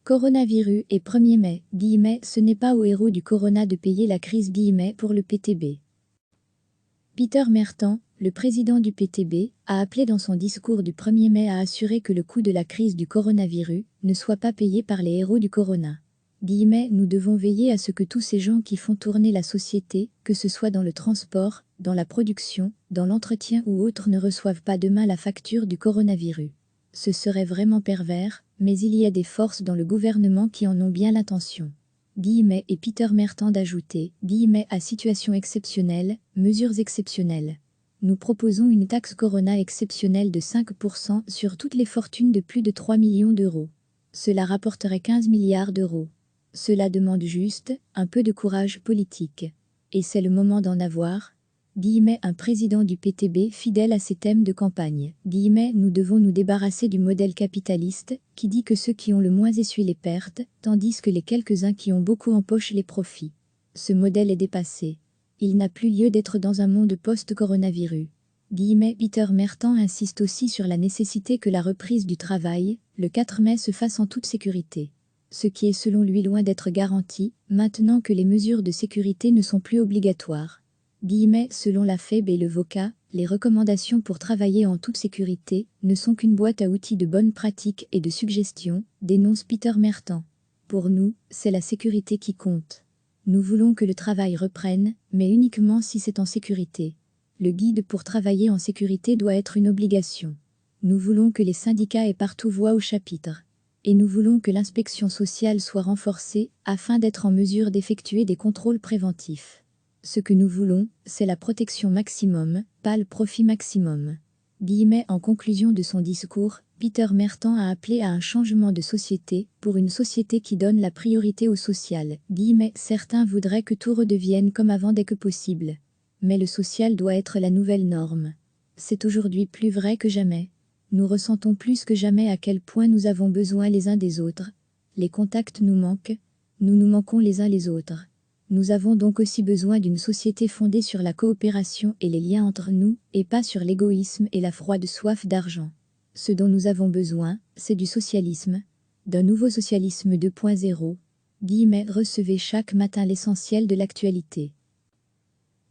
Coronavirus et 1er mai, ce n'est pas aux héros du corona de payer la crise pour le PTB. Peter Mertens, le président du PTB, a appelé dans son discours du 1er mai à assurer que le coût de la crise du coronavirus ne soit pas payé par les héros du corona. Nous devons veiller à ce que tous ces gens qui font tourner la société, que ce soit dans le transport, dans la production, dans l'entretien ou autre, ne reçoivent pas demain la facture du coronavirus. Ce serait vraiment pervers, mais il y a des forces dans le gouvernement qui en ont bien l'intention. Et Peter Mertens d'ajouter, à situation exceptionnelle, mesures exceptionnelles. Nous proposons une taxe corona exceptionnelle de 5% sur toutes les fortunes de plus de 3 millions d'euros. Cela rapporterait 15 milliards d'euros. Cela demande juste un peu de courage politique. Et c'est le moment d'en avoir. Un président du PTB fidèle à ses thèmes de campagne. Nous devons nous débarrasser du modèle capitaliste qui dit que ceux qui ont le moins essuient les pertes, tandis que les quelques-uns qui ont beaucoup empochent les profits. Ce modèle est dépassé. Il n'a plus lieu d'être dans un monde post-coronavirus. Peter Mertens insiste aussi sur la nécessité que la reprise du travail, le 4 mai, se fasse en toute sécurité. Ce qui est selon lui loin d'être garanti, maintenant que les mesures de sécurité ne sont plus obligatoires. Selon la FEB et le VOCA, les recommandations pour travailler en toute sécurité ne sont qu'une boîte à outils de bonnes pratiques et de suggestions, dénonce Peter Mertens. Pour nous, c'est la sécurité qui compte. Nous voulons que le travail reprenne, mais uniquement si c'est en sécurité. Le guide pour travailler en sécurité doit être une obligation. Nous voulons que les syndicats aient partout voix au chapitre. Et nous voulons que l'inspection sociale soit renforcée afin d'être en mesure d'effectuer des contrôles préventifs. Ce que nous voulons, c'est la protection maximum, pas le profit maximum. En conclusion de son discours, Peter Mertens a appelé à un changement de société, pour une société qui donne la priorité au social. Certains voudraient que tout redevienne comme avant dès que possible. Mais le social doit être la nouvelle norme. C'est aujourd'hui plus vrai que jamais. Nous ressentons plus que jamais à quel point nous avons besoin les uns des autres. Les contacts nous manquent, nous nous manquons les uns les autres. Nous avons donc aussi besoin d'une société fondée sur la coopération et les liens entre nous, et pas sur l'égoïsme et la froide soif d'argent. Ce dont nous avons besoin, c'est du socialisme, d'un nouveau socialisme 2.0. Recevez chaque matin l'essentiel de l'actualité.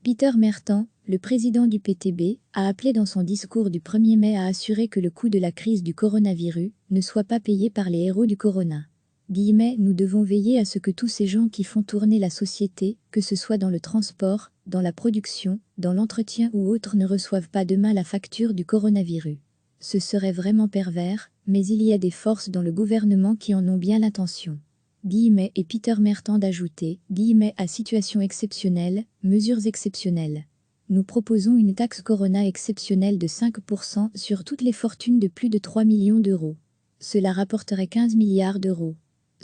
Peter Mertens, le président du PTB, a appelé dans son discours du 1er mai à assurer que le coût de la crise du coronavirus ne soit pas payé par les héros du corona. Nous devons veiller à ce que tous ces gens qui font tourner la société, que ce soit dans le transport, dans la production, dans l'entretien ou autre, ne reçoivent pas demain la facture du coronavirus. Ce serait vraiment pervers, mais il y a des forces dans le gouvernement qui en ont bien l'intention. Et Peter Mertens d'ajouter, à situation exceptionnelle, mesures exceptionnelles. Nous proposons une taxe corona exceptionnelle de 5% sur toutes les fortunes de plus de 3 millions d'euros. Cela rapporterait 15 milliards d'euros.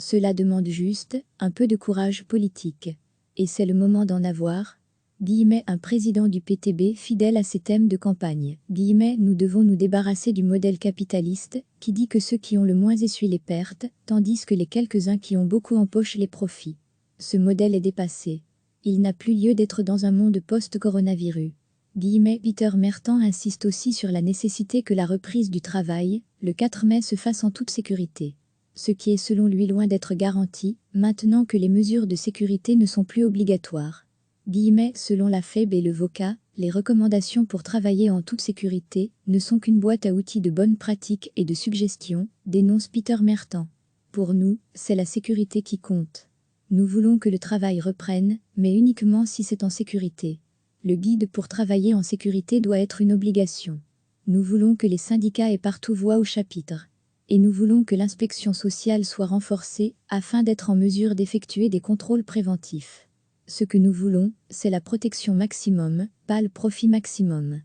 Cela demande juste un peu de courage politique. Et c'est le moment d'en avoir. Un président du PTB fidèle à ses thèmes de campagne. Nous devons nous débarrasser du modèle capitaliste qui dit que ceux qui ont le moins essuient les pertes, tandis que les quelques-uns qui ont beaucoup empochent les profits. Ce modèle est dépassé. Il n'a plus lieu d'être dans un monde post-coronavirus. Peter Mertens insiste aussi sur la nécessité que la reprise du travail, le 4 mai, se fasse en toute sécurité. Ce qui est selon lui loin d'être garanti, maintenant que les mesures de sécurité ne sont plus obligatoires. Selon la FEB et le VOCA, les recommandations pour travailler en toute sécurité ne sont qu'une boîte à outils de bonnes pratiques et de suggestions, dénonce Peter Mertens. Pour nous, c'est la sécurité qui compte. Nous voulons que le travail reprenne, mais uniquement si c'est en sécurité. Le guide pour travailler en sécurité doit être une obligation. Nous voulons que les syndicats aient partout voix au chapitre. Et nous voulons que l'inspection sociale soit renforcée afin d'être en mesure d'effectuer des contrôles préventifs. Ce que nous voulons, c'est la protection maximum, pas le profit maximum.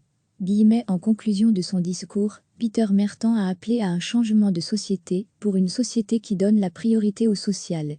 En conclusion de son discours, Peter Mertens a appelé à un changement de société, pour une société qui donne la priorité au social.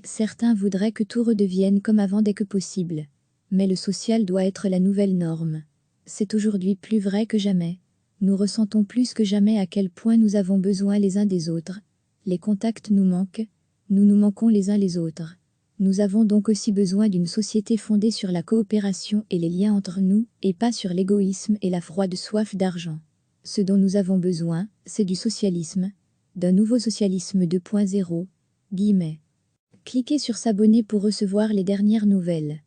Certains voudraient que tout redevienne comme avant dès que possible. Mais le social doit être la nouvelle norme. C'est aujourd'hui plus vrai que jamais. Nous ressentons plus que jamais à quel point nous avons besoin les uns des autres. Les contacts nous manquent, nous nous manquons les uns les autres. Nous avons donc aussi besoin d'une société fondée sur la coopération et les liens entre nous, et pas sur l'égoïsme et la froide soif d'argent. Ce dont nous avons besoin, c'est du socialisme, d'un nouveau socialisme 2.0. Cliquez sur s'abonner pour recevoir les dernières nouvelles.